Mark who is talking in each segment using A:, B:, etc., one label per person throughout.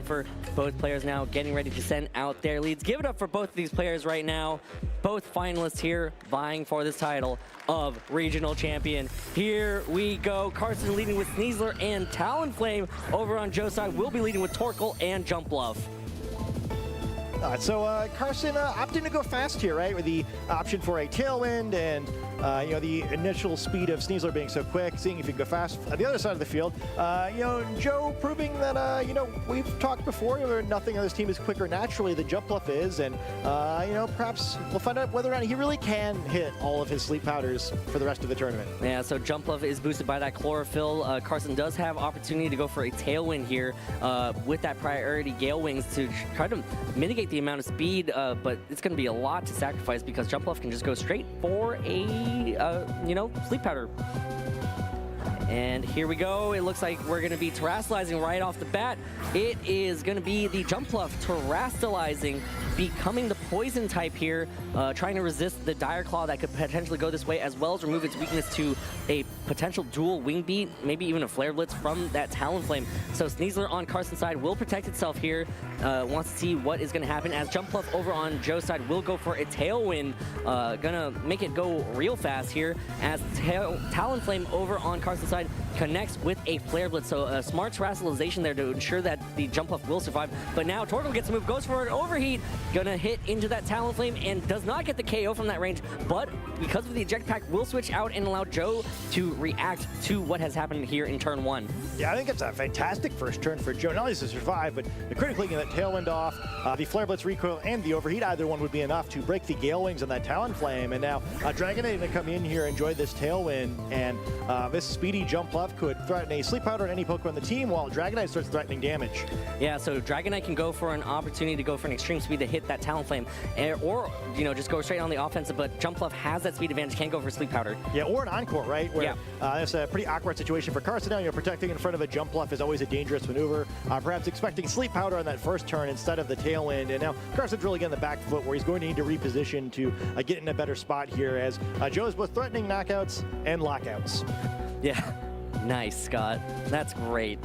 A: For both players now getting ready to send out their leads. Give it up for both of these players right now. Both finalists here vying for this title of regional champion. Here we go. CARSON leading with Sneasler and Talonflame. Over on Joe's side, we'll be leading with Torkoal and Jump Bluff.
B: So CARSON opting to go fast here, right? With the option for a tailwind and you know, the initial speed of Sneasler being so quick, seeing if he can go fast at the other side of the field. You know, Joe proving that, you know, we've talked before, nothing on this team is quicker naturally than Jump Bluff is, and, you know, perhaps we'll find out whether or not he really can hit all of his sleep powders for the rest of the tournament.
A: Yeah, so Jump Bluff is boosted by that chlorophyll. CARSON does have opportunity to go for a tailwind here with that priority Gale Wings to try to mitigate the amount of speed, but it's going to be a lot to sacrifice because Jump Bluff can just go straight for a you know, sleep powder. And here we go. It looks like we're going to be terastallizing right off the bat. It is going to be the Jump Bluff terastallizing, becoming the poison type here, trying to resist the Dire Claw that could potentially go this way, as well as remove its weakness to a potential dual Wing Beat, maybe even a Flare Blitz from that Talonflame. So Sneasler on CARSON's side will protect itself here. Wants to see what is going to happen, as Jump Bluff over on Joe's side will go for a Tailwind. Gonna make it go real fast here, as Talonflame over on CARSON's side connects with a Flare Blitz. So a smart terastallization there to ensure that the Jump Bluff will survive. But now Torkoal gets a move, goes for an Overheat, gonna hit into that Talonflame and does not get the KO from that range, but because of the eject pack, will switch out and allow Joe to react to what has happened here in turn one.
B: Yeah, I think it's a fantastic first turn for Joe. Not only to survive, but critically getting that Tailwind off, the Flare Blitz recoil and the Overheat, either one would be enough to break the Gale Wings on that Talonflame. And now Dragonite gonna come in here, enjoy this Tailwind, and this speedy Jump Bluff could threaten a sleep powder on any Pokemon on the team, while Dragonite starts threatening damage.
A: Yeah, so Dragonite can go for an opportunity to go for an extreme speed to hit that Talonflame, or, you know, just go straight on the offensive, but Jump Bluff has that speed advantage, can't go for sleep powder.
B: Yeah, or an Encore, right? Where it's a pretty awkward situation for CARSON now. You're protecting in front of a Jump Bluff is always a dangerous maneuver. Perhaps expecting sleep powder on that first turn instead of the Tailwind, and now CARSON's really getting the back foot where he's going to need to reposition to get in a better spot here, as Joe is both threatening knockouts and lockouts.
A: Yeah, nice, Scott. That's great.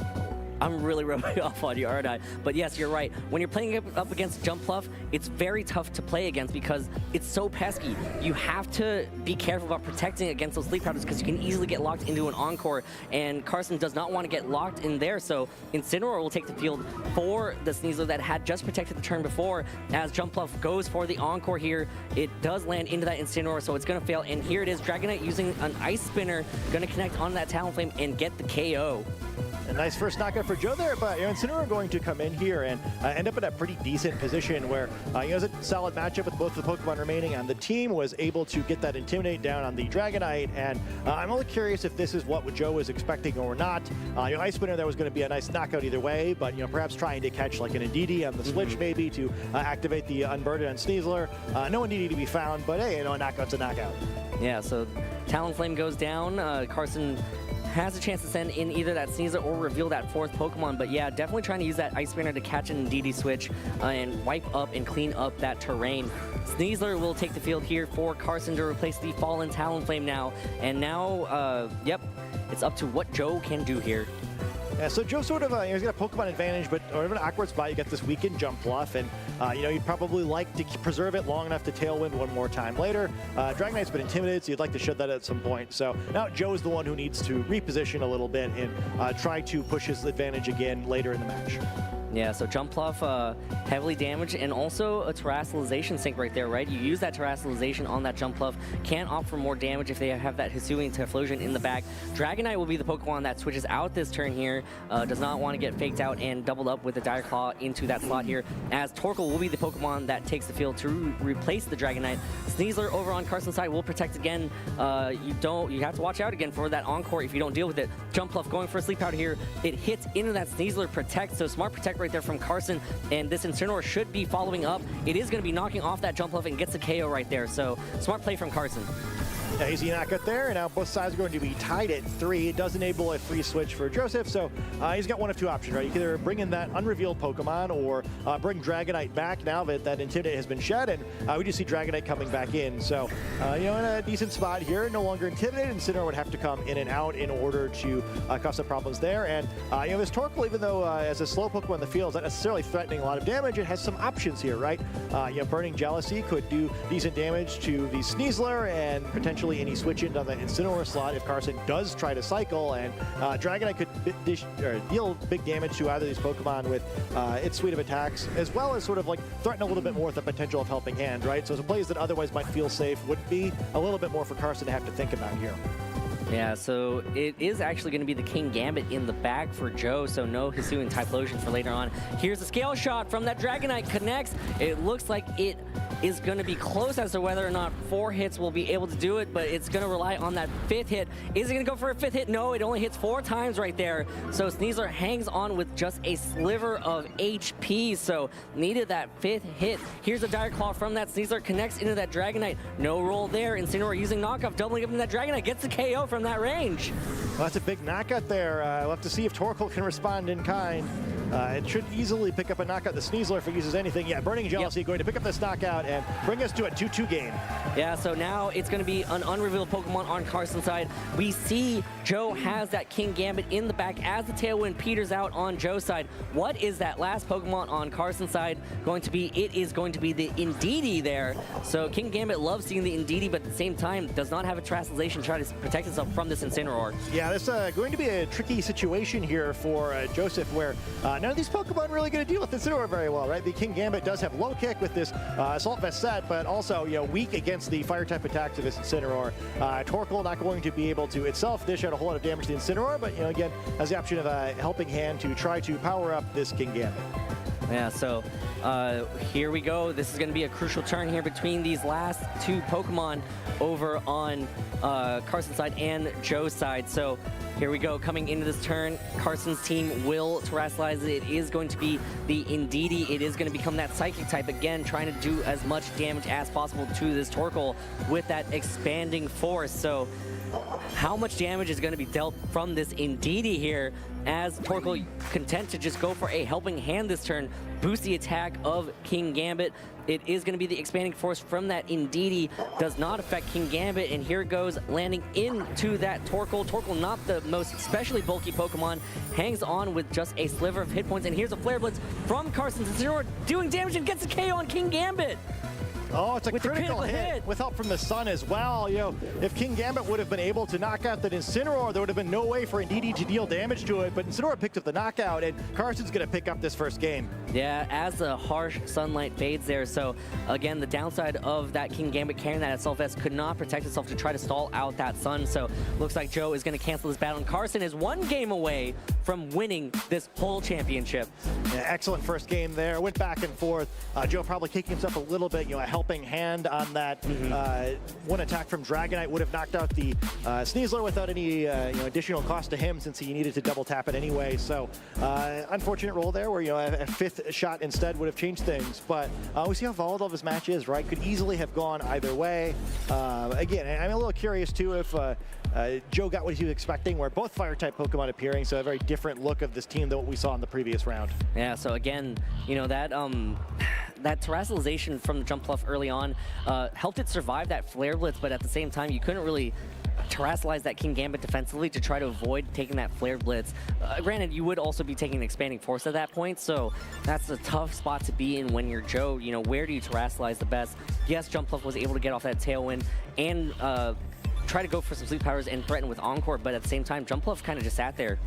A: I'm really rubbing off on you, aren't I? But yes, you're right. When you're playing up against Jump Bluff, it's very tough to play against because it's so pesky. You have to be careful about protecting against those sleep powders because you can easily get locked into an Encore, and CARSON does not want to get locked in there, so Incineroar will take the field for the Sneasler that had just protected the turn before. As Jump Bluff goes for the Encore here, it does land into that Incineroar, so it's going to fail, and here it is, Dragonite using an Ice Spinner, going to connect on that Talonflame and get the KO.
B: A nice first knockout for Joe there, but Incineroar going to come in here and end up in a pretty decent position where it was a solid matchup with both the Pokemon remaining, and the team was able to get that Intimidate down on the Dragonite, and I'm only curious if this is what Joe was expecting or not. Ice Spinner, there was going to be a nice knockout either way, but perhaps trying to catch like an Indeedee on the switch maybe to activate the Unburden on Sneasler. No Indeedee to be found, but hey, a knockout's a knockout.
A: Yeah, so Talonflame goes down. CARSON has a chance to send in either that Sneasler or reveal that fourth Pokemon, but yeah, definitely trying to use that Ice Spinner to catch an Indeedee switch and wipe up and clean up that terrain. Sneasler will take the field here for CARSON to replace the fallen Talonflame now, and now, yep, it's up to what Joe can do here.
B: Yeah, so Joe sort of, he's got a Pokemon advantage, but in an awkward spot, you get this weakened Jump Bluff, and you'd probably like to preserve it long enough to Tailwind one more time later. Dragonite's been intimidated, so you'd like to shed that at some point. So now Joe's the one who needs to reposition a little bit and try to push his advantage again later in the match.
A: Yeah, so Jump Bluff heavily damaged, and also a terastallization sink right there, right? You use that terastallization on that Jump Bluff, can opt for more damage if they have that Hisuian Typhlosion in the back. Dragonite will be the Pokemon that switches out this turn here, does not want to get faked out and doubled up with the Dire Claw into that slot here, as Torkoal will be the Pokemon that takes the field to replace the Dragonite. Sneasler over on CARSON's side will protect again. You have to watch out again for that Encore if you don't deal with it. Jump Bluff going for a Sleep Powder here. It hits into that Sneasler protect, so smart protect right there from CARSON, and this Incineroar should be following up. It is going to be knocking off that Jump Bluff and gets a KO right there, so smart play from CARSON.
B: Yeah, easy knockout there, and now both sides are going to be tied at 3. It does enable a free switch for Joseph, so he's got one of two options, right? You can either bring in that unrevealed Pokemon or bring Dragonite back now that that Intimidate has been shed, and we just see Dragonite coming back in. So, in a decent spot here, no longer Intimidated, and Incineroar would have to come in and out in order to cause some problems there. And, this Torkoal, even though as a slow Pokemon in the field is not necessarily threatening a lot of damage, it has some options here, right? Burning Jealousy could do decent damage to the Sneasler and potentially any switch in on the Incineroar slot if Carson does try to cycle, and Dragonite could deal big damage to either of these Pokemon with its suite of attacks, as well as sort of like threaten a little bit more with the potential of Helping Hand, right? So some plays that otherwise might feel safe would be a little bit more for Carson to have to think about here.
A: Yeah, so it is actually going to be the King Gambit in the bag for Joe, so no Hisuian Typhlosion for later on. Here's a Scale Shot from that Dragonite, connects. It looks like it is going to be close as to whether or not 4 hits will be able to do it, but it's going to rely on that 5th hit. Is it going to go for a 5th hit? No, it only hits 4 times right there. So Sneasler hangs on with just a sliver of HP, so needed that 5th hit. Here's a Dire Claw from that Sneasler, connects into that Dragonite. No roll there. Incineroar using knockoff, doubling up into that Dragonite, gets the KO from that range.
B: Well, that's a big knockout there. We'll have to see if Torkoal can respond in kind. It should easily pick up a knockout. The Sneasler, if it uses anything. Yeah, Burning Jealousy going to pick up this knockout and bring us to a 2-2 game.
A: Yeah, so now it's going to be an unrevealed Pokemon on Carson's side. We see Joe has that King Gambit in the back as the Tailwind peters out on Joe's side. What is that last Pokemon on Carson's side going to be? It is going to be the Indeedee there. So King Gambit loves seeing the Indeedee, but at the same time does not have a Terastallization to try to protect itself from this Incineroar.
B: Yeah, this is going to be a tricky situation here for Joseph, where none of these Pokemon really going to deal with Incineroar very well, right? The King Gambit does have low kick with this Assault Vest set, but also weak against the fire type attacks of this Incineroar. Torkoal not going to be able to itself dish out a whole lot of damage to the Incineroar, but again has the option of a Helping Hand to try to power up this King Gambit.
A: Yeah, so here we go. This is going to be a crucial turn here between these last 2 Pokemon over on Carson's side and Joe's side. So here we go. Coming into this turn, Carson's team will Terastallize it. It is going to be the Indeedee. It is going to become that Psychic type again, trying to do as much damage as possible to this Torkoal with that Expanding Force. So how much damage is going to be dealt from this Indeedee here, as Torkoal content to just go for a Helping Hand this turn, boost the attack of King Gambit. It is going to be the Expanding Force from that Indeedee, does not affect King Gambit, and here it goes, landing into that Torkoal. Torkoal, not the most especially bulky Pokemon, hangs on with just a sliver of hit points, and here's a Flare Blitz from Carson's Incineroar, doing damage and gets a KO on King Gambit.
B: Oh, it's a critical hit with help from the sun as well. If King Gambit would have been able to knock out that Incineroar, there would have been no way for Indeedee to deal damage to it, but Incineroar picked up the knockout, and Carson's going to pick up this first game. Yeah,
A: as the harsh sunlight fades there, so again, the downside of that King Gambit carrying that Assault Vest could not protect itself to try to stall out that sun, so looks like Joe is going to cancel this battle, and Carson is 1 game away from winning this whole championship.
B: Yeah, excellent first game there. Went back and forth. Joe probably kicking himself a little bit, a Helping Hand on that one attack from Dragonite would have knocked out the Sneasler without any additional cost to him, since he needed to double tap it anyway. So unfortunate roll there where a 5th shot instead would have changed things. But we see how volatile this match is, right? Could easily have gone either way. Again, I'm a little curious too if Joe got what he was expecting, where both fire type Pokemon appearing, so a very different look of this team than what we saw in the previous round.
A: Yeah, so again, that Terastallization from the Jump Bluff early on helped it survive that Flare Blitz, but at the same time, you couldn't really Terastallize that King Gambit defensively to try to avoid taking that Flare Blitz. Granted, you would also be taking an Expanding Force at that point, so that's a tough spot to be in when you're Joe. Where do you Terastallize the best? Yes, Jump Bluff was able to get off that Tailwind and try to go for some Sleep Powers and threaten with Encore, but at the same time, Jump Bluff kind of just sat there.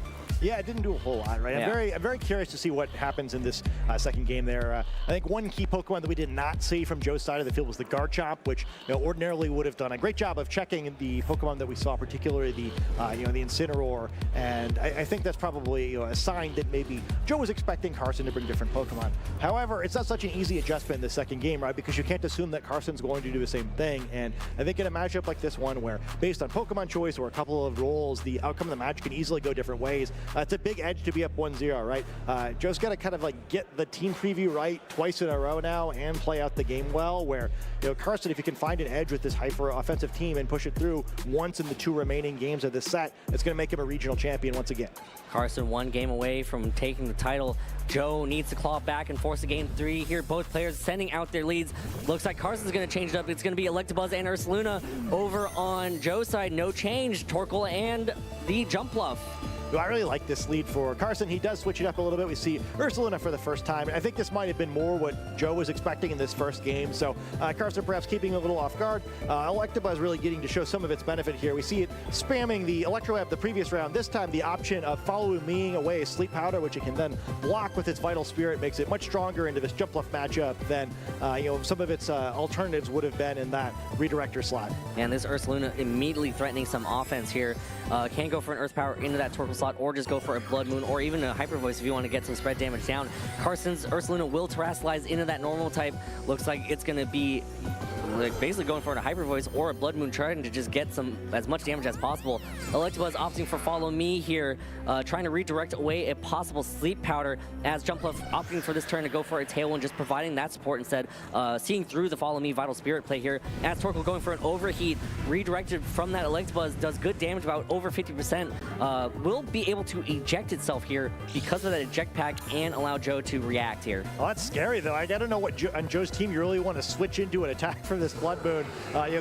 B: Yeah, it didn't do a whole lot, right?
A: Yeah.
B: I'm very curious to see what happens in this second game there. I think one key Pokemon that we did not see from Joe's side of the field was the Garchomp, which ordinarily would have done a great job of checking the Pokemon that we saw, particularly the the Incineroar. And I think that's probably a sign that maybe Joe was expecting Carson to bring different Pokemon. However, it's not such an easy adjustment in the second game, right? Because you can't assume that Carson's going to do the same thing. And I think in a matchup like this one, where based on Pokemon choice or a couple of rolls, the outcome of the match can easily go different ways. it's a big edge to be up 1-0, right? Joe's got to kind of like get the team preview right twice in a row now and play out the game well, where, CARSON, if you can find an edge with this hyper offensive team and push it through once in the 2 remaining games of this set, it's going to make him a regional champion once again.
A: CARSON 1 game away from taking the title. Joe needs to claw back and force a game 3 here. Both players sending out their leads. Looks like CARSON's going to change it up. It's going to be Electabuzz and Ursaluna. Over on Joe's side, no change. Torkoal and the Jump Bluff.
B: I really like this lead for CARSON. He does switch it up a little bit. We see Ursaluna for the first time. I think this might have been more what Joe was expecting in this first game. So CARSON perhaps keeping a little off guard. Electabuzz really getting to show some of its benefit here. We see it spamming the Electro Web the previous round. This time the option of follow me away Sleep Powder, which it can then block with its Vital Spirit, makes it much stronger into this Jump Bluff matchup than some of its alternatives would have been in that redirector slot.
A: And this Ursaluna immediately threatening some offense here. Can go for an Earth Power into that Torkoal slot, or just go for a Blood Moon, or even a Hyper Voice if you want to get some spread damage down. CARSON's Ursaluna will terastallize into that normal type. Looks like it's going to be basically going for a Hyper Voice or a Blood Moon, trying to just get as much damage as possible. Electabuzz opting for Follow Me here, trying to redirect away a possible Sleep Powder, as Jump Bluff opting for this turn to go for a Tailwind, just providing that support instead. Seeing through the Follow Me Vital Spirit play here, as Torkoal going for an Overheat, redirected from that Electabuzz, does good damage, about over 50%. Will be able to eject itself here because of that eject pack and allow Joe to react here.
B: Well, that's scary though. I don't know what on Joe's team you really want to switch into an attack from this Blood Moon.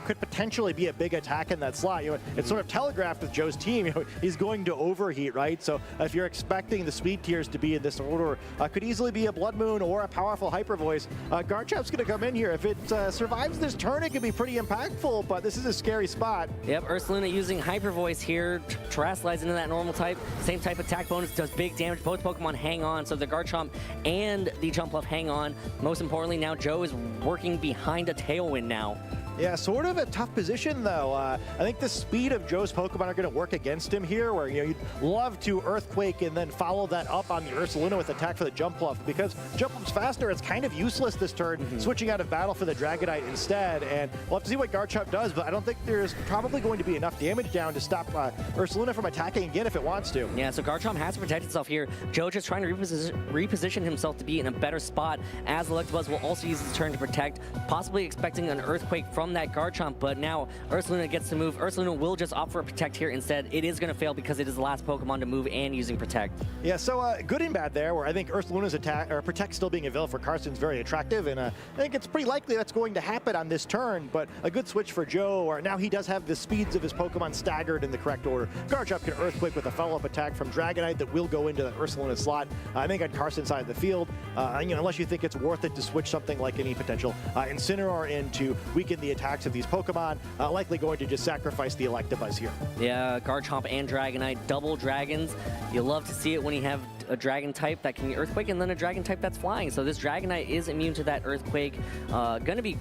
B: Could potentially be a big attack in that slot. It's sort of telegraphed with Joe's team. He's going to Overheat, right? So if you're expecting the speed tiers to be in this order, could easily be a Blood Moon or a powerful Hyper Voice. Garchomp's going to come in here. If it survives this turn, it could be pretty impactful, but this is a scary spot.
A: Yep, Ursaluna using Hyper Voice here, terastallize into that normal type. Same type attack bonus, does big damage. Both Pokemon hang on, so the Garchomp and the Jump Bluff hang on. Most importantly, now Joe is working behind a Tailwind now.
B: Yeah, sort of a tough position, though. I think the speed of Joe's Pokemon are going to work against him here, where you'd love to Earthquake and then follow that up on the Ursaluna with attack for the Jump Bluff. Because Jump Bluff's faster, it's kind of useless this turn, switching out of battle for the Dragonite instead. And we'll have to see what Garchomp does, but I don't think there's probably going to be enough damage down to stop Ursaluna from attacking again if it wants to.
A: Yeah, so Garchomp has to protect itself here. Joe just trying to reposition himself to be in a better spot, as Electabuzz will also use his turn to protect, possibly expecting an Earthquake from that Garchomp, but now Ursaluna gets to move. Ursaluna will just opt for a Protect here instead. It is going to fail because it is the last Pokemon to move and using Protect.
B: Yeah, so good and bad there, where I think Ursaluna's attack or Protect still being available for CARSON is very attractive, and I think it's pretty likely that's going to happen on this turn, but a good switch for Joe, or now he does have the speeds of his Pokemon staggered in the correct order. Garchomp can Earthquake with a follow-up attack from Dragonite that will go into the Ursaluna slot. I think on CARSON's side of the field, unless you think it's worth it to switch something like any potential Incineroar in to weaken the attacks of these Pokemon, likely going to just sacrifice the Electabuzz here.
A: Yeah, Garchomp and Dragonite, double dragons. You love to see it when you have a dragon type that can Earthquake and then a dragon type that's flying. So this Dragonite is immune to that Earthquake. Gonna be...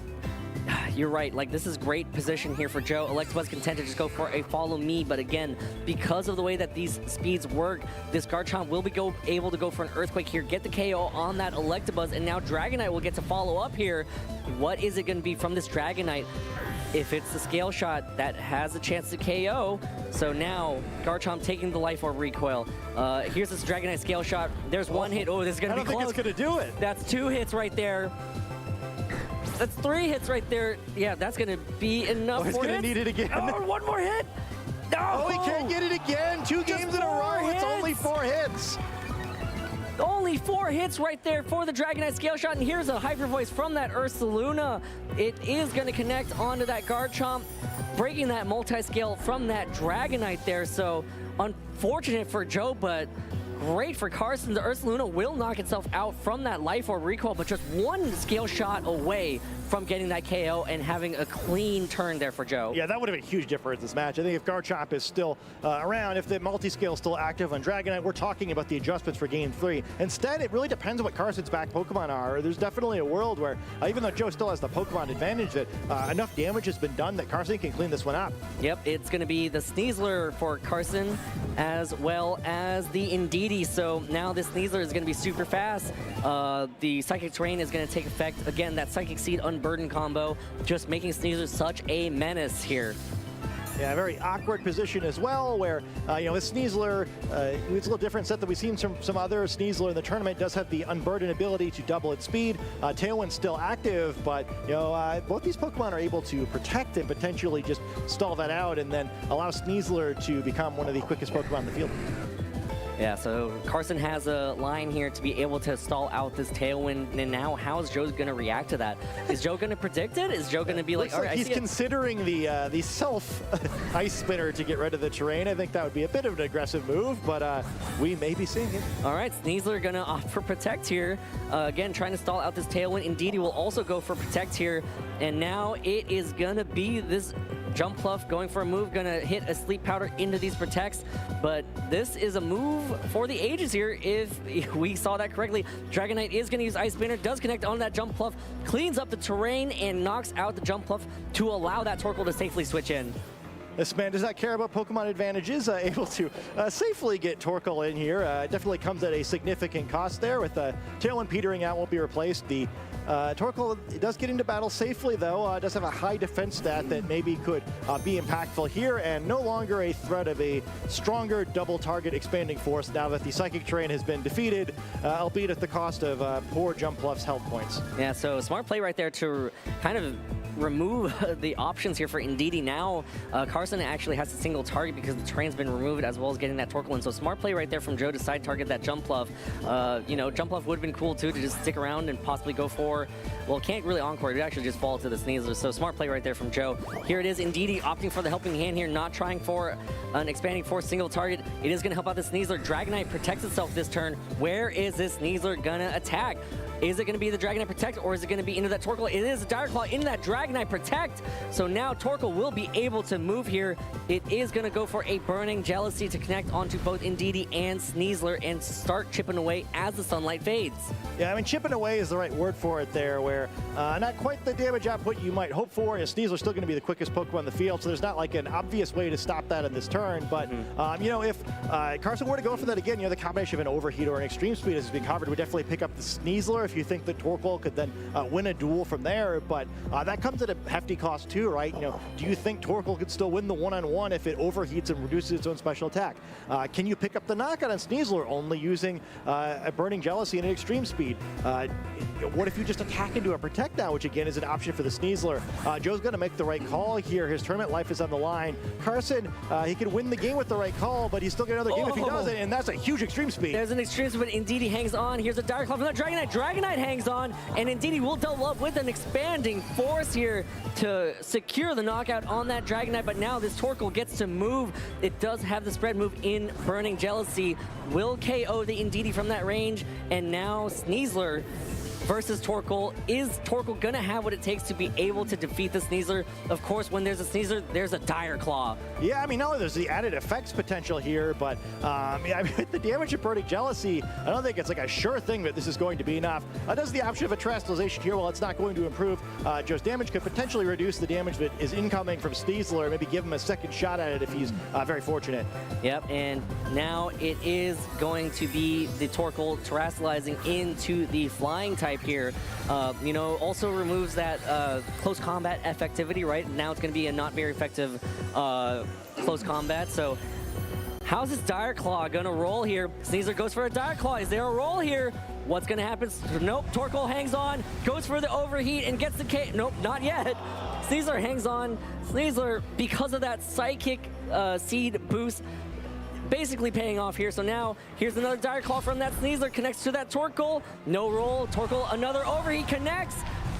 A: You're right, this is great position here for Joe. Electabuzz content to just go for a Follow Me, but again, because of the way that these speeds work, this Garchomp will be able to go for an Earthquake here, get the KO on that Electabuzz, and now Dragonite will get to follow up here. What is it going to be from this Dragonite? If it's the Scale Shot, that has a chance to KO. So now, Garchomp taking the Life Orb recoil. Here's this Dragonite Scale Shot. There's one hit. Oh, this is going to be close.
B: I don't think it's going to do it.
A: That's 2 hits right there. That's 3 hits right there. Yeah, that's going to be enough.
B: He's going to need it again.
A: Oh, one more hit. No.
B: Oh, he can't get it again. 2 games in a row. It's only 4 hits.
A: Only 4 hits right there for the Dragonite Scale Shot, and here's a Hyper Voice from that Ursaluna. It is going to connect onto that Garchomp, breaking that multi-scale from that Dragonite there. So unfortunate for Joe, but great for CARSON. The Ursaluna will knock itself out from that Life Orb recoil, but just 1 Scale Shot away from getting that KO and having a clean turn there for Joe.
B: Yeah, that would have been a huge difference in this match. I think if Garchomp is still around, if the multi-scale is still active on Dragonite, we're talking about the adjustments for Game 3. Instead, it really depends on what CARSON's back Pokemon are. There's definitely a world where, even though Joe still has the Pokemon advantage, that enough damage has been done that CARSON can clean this one up.
A: Yep, it's going to be the Sneasler for CARSON, as well as the Indeedee. So now this Sneasler is going to be super fast. The Psychic Terrain is going to take effect. Again, that Psychic Seed Unburden combo, just making Sneasler such a menace here.
B: Yeah, very awkward position as well, where, you know, with Sneasler, it's a little different set that we've seen from some other. Sneasler in the tournament does have the unburden ability to double its speed. Tailwind's still active, but, you know, both these Pokemon are able to protect and potentially just stall that out and then allow Sneasler to become one of the quickest Pokemon in the field.
A: Yeah, so CARSON has a line here to be able to stall out this Tailwind, and now how is Joe going to react to that? Is Joe going to predict it? Is Joe going to be like, all right,
B: he's considering the self Ice Spinner to get rid of the terrain. I think that would be a bit of an aggressive move, but we may be seeing it.
A: All right, Sneasler going to opt for Protect here. Again, trying to stall out this Tailwind. Indeed, he will also go for Protect here, and now it is going to be this Jump Pluff going for a move, going to hit a Sleep Powder into these Protects, but this is a move for the ages here if we saw that correctly. Dragonite is going to use Ice Spinner, does connect on that Jump Pluff, cleans up the terrain, and knocks out the Jump Pluff to allow that Torkoal to safely switch in.
B: This man does not care about Pokemon advantages, able to safely get Torkoal in here. Definitely comes at a significant cost there with Tailwind petering out, won't be replaced. The Torkoal does get into battle safely, though. Does have a high defense stat that maybe could be impactful here, and no longer a threat of a stronger double target expanding force now that the Psychic Terrain has been defeated, albeit at the cost of poor Jump Pluff's health points.
A: Yeah, so smart play right there to kind of remove the options here for Indeedee. Now CARSON actually has a single target because the terrain's been removed, as well as getting that Torkoal in. So smart play right there from Joe to side target that Jump Pluff. You know, Jump Pluff would have been cool too to just stick around and possibly go for, well, can't really encore, it actually just fall to the Sneasler. So smart play right there from Joe. Here it is, Indeedee opting for the helping hand here, not trying for an expanding force single target. It is going to help out the Sneasler. Dragonite protects itself this turn. Where is this Sneasler gonna attack? Is it going to be the Dragonite Protect, or is it going to be into that Torkoal? It is a Dire Claw into that Dragonite Protect. So now Torkoal will be able to move here. It is going to go for a Burning Jealousy to connect onto both Indeedee and Sneasler and start chipping away as the sunlight fades.
B: Yeah, I mean, chipping away is the right word for it there, where not quite the damage output you might hope for. Sneasler's still going to be the quickest Pokemon in the field, so there's not like an obvious way to stop that in this turn. But, you know, if CARSON were to go for that again, you know, the combination of an Overheat or an Extreme Speed as being covered would definitely pick up the Sneasler if you think that Torkoal could then win a duel from there. But that comes at a hefty cost too, right? You know, do you think Torkoal could still win the one-on-one if it overheats and reduces its own special attack? Can you pick up the knockout on Sneasler only using a Burning Jealousy and an Extreme Speed? What if you just attack into a Protect now, which again is an option for the Sneasler? Joe's going to make the right call here. His tournament life is on the line. CARSON, he could win the game with the right call, but he's still get another game if he doesn't, and that's a huge Extreme Speed.
A: There's an Extreme Speed, but Indeedee hangs on. Here's a Dire Claw from that Dragonite. Dragonite hangs on, and Indeedee will double up with an expanding force here to secure the knockout on that Dragonite, but now this Torkoal gets to move. It does have the spread move in Burning Jealousy. Will KO the Indeedee from that range, and now Sneasler versus Torkoal. Is Torkoal gonna have what it takes to be able to defeat the Sneasler? Of course, when there's a Sneasler, there's a Dire Claw.
B: Yeah, I mean, not only there's the added effects potential here, but yeah, I mean, with the damage of Burning Jealousy, I don't think it's like a sure thing that this is going to be enough. Does the option of a Terastallization here, while it's not going to improve Joe's damage, could potentially reduce the damage that is incoming from Sneasler, maybe give him a second shot at it if he's very fortunate.
A: Yep, and now it is going to be the Torkoal Terastallizing into the Flying type here. You know, also removes that close combat effectivity, right? Now it's going to be a not very effective close combat. So how's this Dire Claw going to roll here? Sneasler goes for a Dire Claw. Is there a roll here? What's going to happen? Nope, Torkoal hangs on, goes for the Overheat and gets the K. Nope, not yet. Sneasler hangs on. Sneasler, because of that Psychic Seed boost, basically paying off here. So now here's another Dire Claw from that Sneasler, connects to that Torkoal. No roll. Torkoal, another Overheat connects.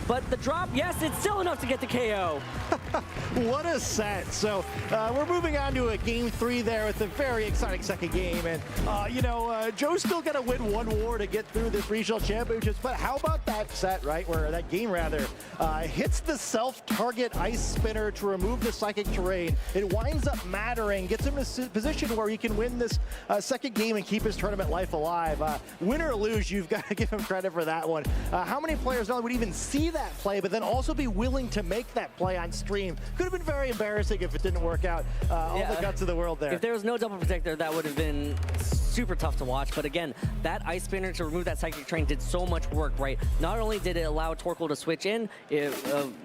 A: But the drop, yes, it's still enough to get the KO.
B: What a set. So we're moving on to a game 3 there with a very exciting second game. And, you know, Joe's still going to win one war to get through this regional championships. But how about that set, right, where that game, rather, hits the self-target Ice Spinner to remove the Psychic Terrain. It winds up mattering, gets him in a position where he can win this second game and keep his tournament life alive. Win or lose, you've got to give him credit for that one. How many players would even see that play, but then also be willing to make that play on stream? Could have been very embarrassing if it didn't work out. All the guts of the world there.
A: If there was no double protector, that would have been super tough to watch. But again, that Ice Spinner to remove that Psychic Train did so much work, right? Not only did it allow Torkoal to switch in,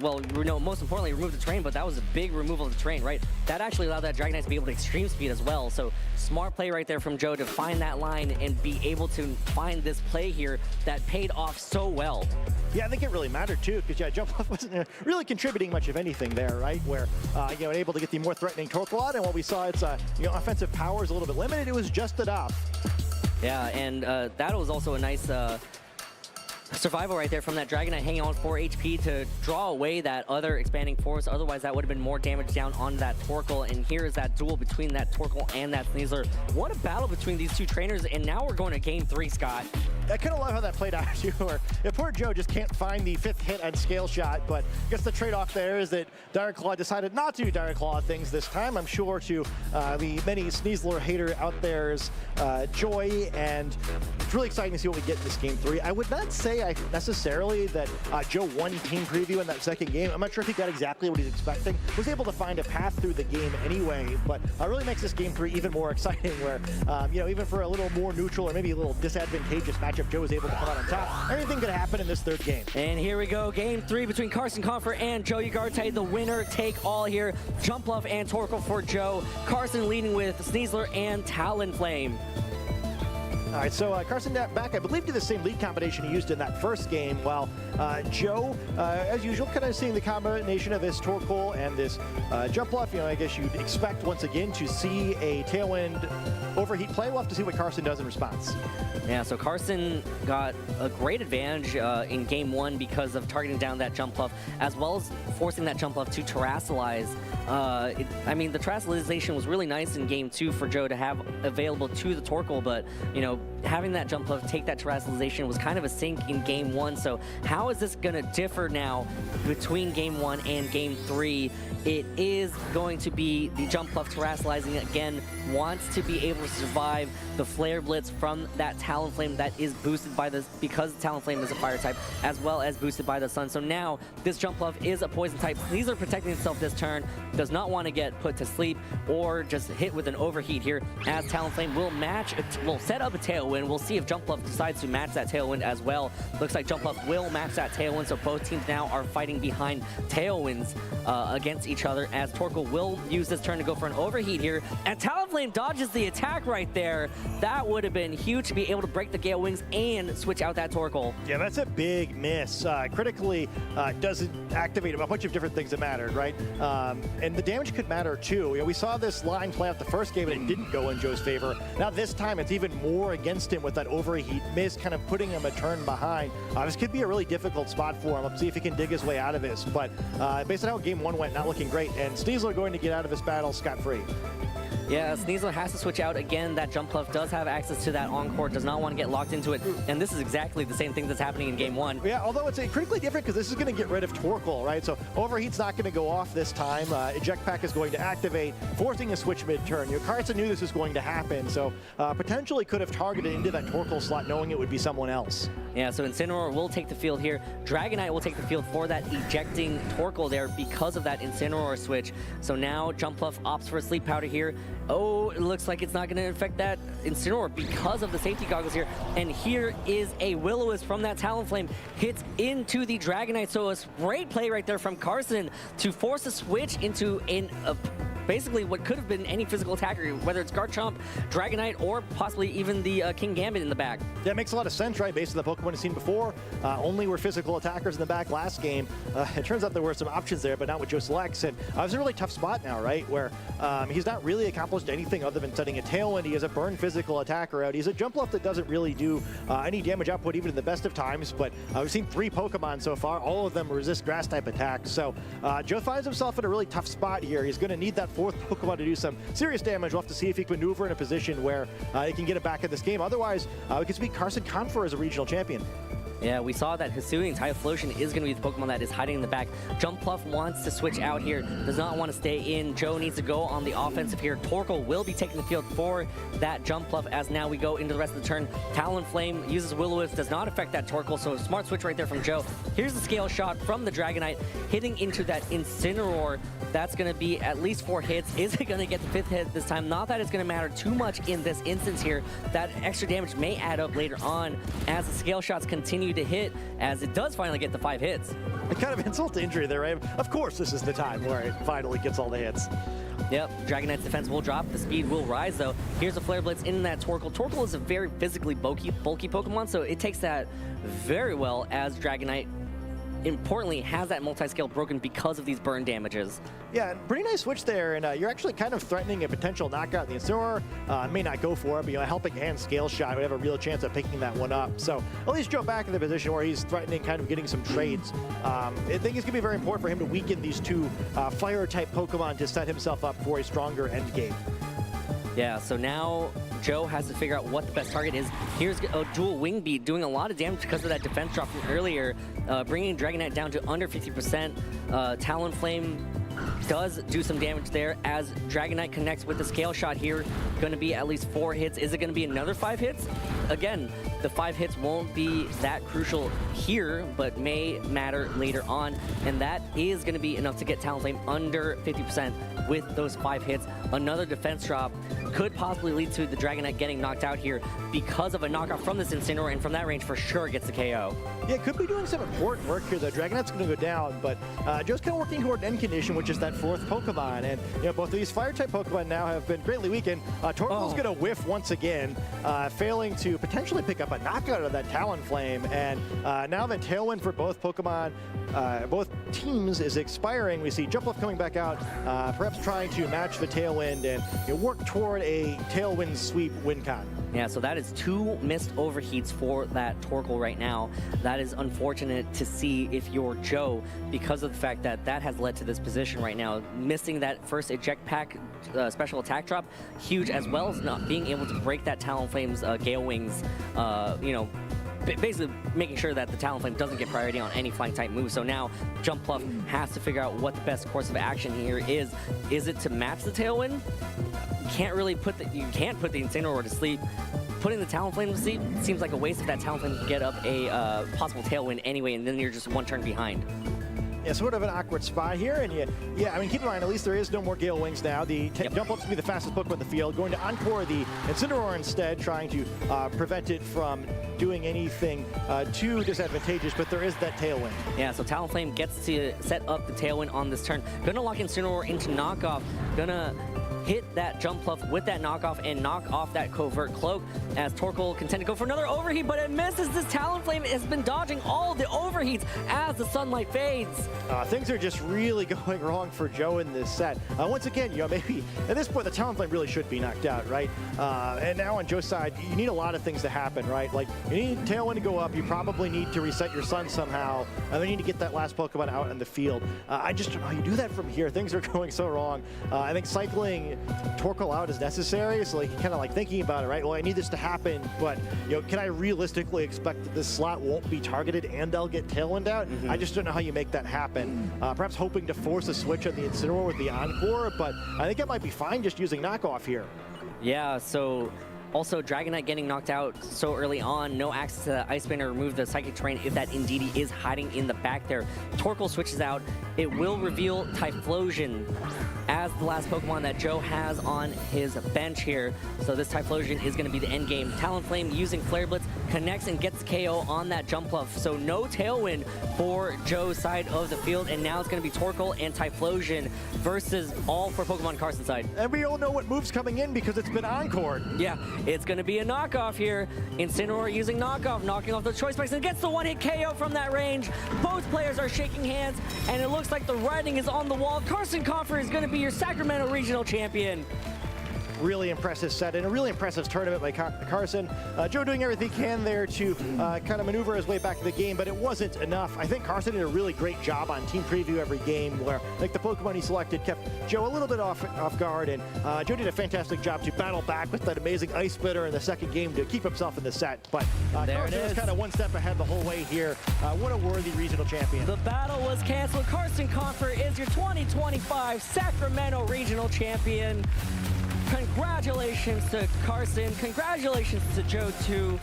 A: well, most importantly, remove the train, but that was a big removal of the train, right? That actually allowed that Dragonite to be able to extreme speed as well. So smart play right there from Joe to find that line and be able to find this play here that paid off so well.
B: Yeah, I think it really mattered too, because yeah, Jump Off wasn't really contributing much of anything there, right? Where able to get the more threatening Torkoal out, and what we saw, its offensive power is a little bit limited. It was just enough.
A: Yeah, and that was also a nice survival right there from that Dragonite hanging on 4 HP to draw away that other expanding force. Otherwise, that would have been more damage down on that Torkoal. And here is that duel between that Torkoal and that Sneasler. What a battle between these two trainers. And now we're going to game 3, Scott.
B: I kind of love how that played out too, where poor Joe just can't find the 5th hit on Scale Shot, but I guess the trade-off there is that Direct Claw decided not to do Direct Claw things this time. I'm sure to the many Sneasler hater out there's joy, and it's really exciting to see what we get in this game 3. I would not say necessarily that Joe won team preview in that second game. I'm not sure if he got exactly what he's expecting. Was able to find a path through the game anyway, but really makes this game 3 even more exciting, where even for a little more neutral or maybe a little disadvantageous matchup, Joe was able to come out on top. Anything could happen in this 3rd game.
A: And here we go, game 3 between CARSON, CONFER, and Joe UGARTE. The winner take all here. Jumpluff and Torkoal for Joe. CARSON leading with Sneasler and Talonflame.
B: All right, so CARSON back, I believe, to the same lead combination he used in that first game, while Joe, as usual, kind of seeing the combination of this Torkoal and this Jumpluff. I guess you'd expect, once again, to see a Tailwind overheat play. We'll have to see what CARSON does in response.
A: Yeah, so CARSON got a great advantage in game 1 because of targeting down that Jumpluff, as well as forcing that Jumpluff to terastallize. I mean, the terastallization was really nice in game 2 for Joe to have available to the Torkoal, but, having that Jumpluff take that terastallization was kind of a sink in game 1. So how is this going to differ now between game 1 and game 3? It is going to be the Jumpluff terastallizing again, wants to be able to survive the Flare Blitz from that Talonflame that is boosted by this, because Talonflame is a fire type, as well as boosted by the Sun. So now this Jumpluff is a poison type. These are protecting itself this turn, does not want to get put to sleep or just hit with an overheat here, as Talonflame will set up a Tailwind. We'll see if Jumpluff decides to match that Tailwind as well. Looks like Jumpluff will match that Tailwind, so both teams now are fighting behind Tailwinds against each other, as Torkoal will use this turn to go for an overheat here, and Talonflame dodges the attack right there. That would have been huge to be able to break the Gale Wings and switch out that Torkoal.
B: Yeah, that's a big miss. Critically, doesn't activate a bunch of different things that mattered, right? And the damage could matter too. We saw this line play out the first game and it didn't go in Joe's favor. Now this time it's even more against him with that overheat miss, kind of putting him a turn behind. This could be a really difficult spot for him. Let's see if he can dig his way out of this. But based on how game 1 went, not looking great. And Sneasler going to get out of this battle scot-free.
A: Yeah, Sneasler has to switch out again. That Jumpluff does have access to that Encore, does not want to get locked into it. And this is exactly the same thing that's happening in game 1.
B: Yeah, although it's critically different because this is going to get rid of Torkoal, right? So Overheat's not going to go off this time. Eject Pack is going to activate, forcing a switch mid-turn. CARSON knew this was going to happen, so potentially could have targeted into that Torkoal slot knowing it would be someone else.
A: Yeah, so Incineroar will take the field here. Dragonite will take the field for that ejecting Torkoal there because of that Incineroar switch. So now Jumpluff opts for a Sleep Powder here. Oh, it looks like it's not going to affect that Incineroar because of the safety goggles here. And here is a Will-O-Wisp from that Talonflame. Hits into the Dragonite. So a great play right there from CARSON to force a switch into basically what could have been any physical attacker, whether it's Garchomp, Dragonite, or possibly even the King Gambit in the back.
B: Yeah, it makes a lot of sense, right? Based on the Pokemon we've seen before, only were physical attackers in the back last game. It turns out there were some options there, but not with Joe selects. And it's a really tough spot now, right? Where he's not really accomplished anything other than setting a Tailwind. He has a burn physical attacker out. He's a Jumpluff that doesn't really do any damage output even in the best of times, but we've seen 3 Pokemon so far. All of them resist grass type attacks. So Joe finds himself in a really tough spot here. He's going to need that 4th Pokemon to do some serious damage. We'll have to see if he can maneuver in a position where he can get it back in this game. Otherwise, we can speak CARSON CONFER as a regional champion.
A: Yeah, we saw that Hisuian Typhlosion is going to be the Pokemon that is hiding in the back. Jumpluff wants to switch out here, does not want to stay in. Joe needs to go on the offensive here. Torkoal will be taking the field for that Jumpluff as now we go into the rest of the turn. Talonflame uses Will-O-Wisp, does not affect that Torkoal, so smart switch right there from Joe. Here's the Scale Shot from the Dragonite, hitting into that Incineroar. That's going to be at least 4 hits. Is it going to get the 5th hit this time? Not that it's going to matter too much in this instance here. That extra damage may add up later on as the Scale Shots continue to hit, as it does finally get the 5 hits.
B: A kind of insult to injury there, right? Of course this is the time where it finally gets all the hits.
A: Yep, Dragonite's defense will drop, the speed will rise though. Here's a Flare Blitz in that Torkoal. Torkoal is a very physically bulky Pokemon, so it takes that very well as Dragonite importantly has that multi-scale broken because of these burn damages.
B: Yeah, pretty nice switch there, and you're actually kind of threatening a potential knockout. The Incineroar may not go for it, but helping hand Scale Shot would have a real chance of picking that one up. So at least Joe back in the position where he's threatening kind of getting some trades. I think it's going to be very important for him to weaken these 2 fire-type Pokemon to set himself up for a stronger end game.
A: Yeah, so now Joe has to figure out what the best target is. Here's a dual Wing Beat doing a lot of damage because of that defense drop from earlier, bringing Dragonite down to under 50%. Talonflame does do some damage there as Dragonite connects with the Scale Shot here. Going to be at least 4 hits. Is it going to be another 5 hits? Again, the 5 hits won't be that crucial here, but may matter later on. And that is going to be enough to get Talonflame under 50% with those 5 hits. Another defense drop could possibly lead to the Dragonite getting knocked out here because of a knockoff from this Incineroar, and from that range for sure gets the KO.
B: Yeah, could be doing some important work here. The Dragonite's going to go down, but Joe's kind of working toward end condition, which is that 4th Pokemon. And both of these Fire-type Pokemon now have been greatly weakened. Torkoal's going to whiff once again, failing to potentially pick up a knockout of that Talonflame. And now the Tailwind for both Pokemon, both teams is expiring. We see Jumpluff coming back out, perhaps trying to match the Tailwind and work toward a Tailwind sweep win con.
A: Yeah, so that is 2 missed overheats for that Torkoal right now. That is unfortunate to see if you're Joe, because of the fact that that has led to this position right now. Missing that first eject pack special attack drop, huge, as well as not being able to break that Talonflame's Gale Wings, basically making sure that the Talonflame doesn't get priority on any flying type move. So now Jumpluff has to figure out what the best course of action here is. Is it to match the Tailwind? You can't put the Incineroar to sleep. Putting the Talonflame to sleep seems like a waste if that Talonflame can get up a possible Tailwind anyway, and then you're just 1 turn behind.
B: Yeah, sort of an awkward spot here, and yeah, I mean, keep in mind, at least there is no more Gale Wings now. The Jumpluff's to be the fastest Pokemon in the field, going to Encore the Incineroar instead, trying to prevent it from doing anything too disadvantageous, but there is that Tailwind. Yeah,
A: so Talonflame gets to set up the Tailwind on this turn. Gonna lock Incineroar into knockoff, gonna hit that Jumpluff with that knockoff and knock off that Covert Cloak as Torkoal can tend to go for another overheat, but it misses. This Talonflame has been dodging all the overheats as the sunlight fades.
B: Things are just really going wrong for Joe in this set. Once again, maybe at this point the Talonflame really should be knocked out, right? And now on Joe's side, you need a lot of things to happen, right? Like, you need Tailwind to go up, you probably need to reset your Sun somehow, and then you need to get that last Pokemon out in the field. I just don't know how you do that from here. Things are going so wrong. I think cycling Torkoal out is necessary, so kind of thinking about it, right? Well, I need this to happen, but can I realistically expect that this slot won't be targeted and I'll get Tailwind out? I just don't know how you make that happen. Perhaps hoping to force a switch on the Incineroar with the Encore, but I think it might be fine just using knockoff here.
A: Yeah, so also, Dragonite getting knocked out so early on, no access to the Ice Spin to remove the Psychic Terrain if that Indeedee is hiding in the back there. Torkoal switches out. It will reveal Typhlosion as the last Pokemon that Joe has on his bench here. So this Typhlosion is going to be the end game. Talonflame using Flare Blitz connects and gets KO on that Jumpluff. So no Tailwind for Joe's side of the field, and now it's going to be Torkoal and Typhlosion versus all for Pokemon Carson side.
B: And we all know what move's coming in because it's been encored.
A: Yeah, it's going to be a knockoff here. Incineroar using knockoff, knocking off the Choice Spikes, and gets the one-hit KO from that range. Both players are shaking hands, and it looks like the writing is on the wall. CARSON CONFER is going to be your Sacramento Regional Champion.
B: really impressive set and a really impressive tournament by CARSON. Joe doing everything he can there to kind of maneuver his way back to the game, but it wasn't enough. I think CARSON did a really great job on team preview every game where like the Pokemon he selected kept Joe a little bit off guard, and Joe did a fantastic job to battle back with that amazing Ice Splitter in the second game to keep himself in the set. But CARSON was kind of one step ahead the whole way here. What a worthy regional champion.
A: The battle was canceled. CARSON CONFER is your 2025 Sacramento Regional Champion. Congratulations to CARSON. Congratulations to Joe too.